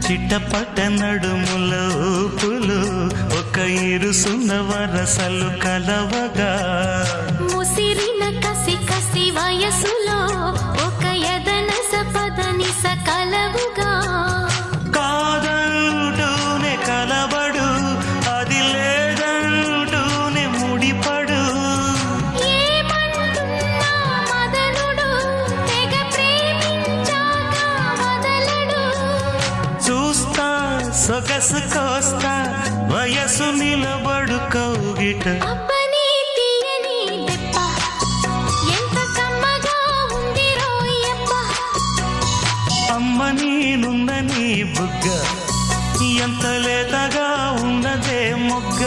చిట్టపట్ట నడుముల ఊపులు ఒక ఇరుసున్న వరసలు కలవగా ముసిరిన కసి కసి వయసులో ఒక యదన సపదని సకలవుగా కాదంటూనే కలబడు అది లేదంటూనే ముడిపడు ఏమంటున్నా మదనుడు తెగ ప్రేమించాక వదలడు చూస్తా సొగసు కోస్తా వయసు నిలబడు కౌగిట అబ్బని తీయని దెబ్బ ఎంత కమ్మగా ఉంది రోయప్ప అమ్మ నేనున్న నీ బుగ్గ ఎంత లేతగా ఉన్నదే మొగ్గ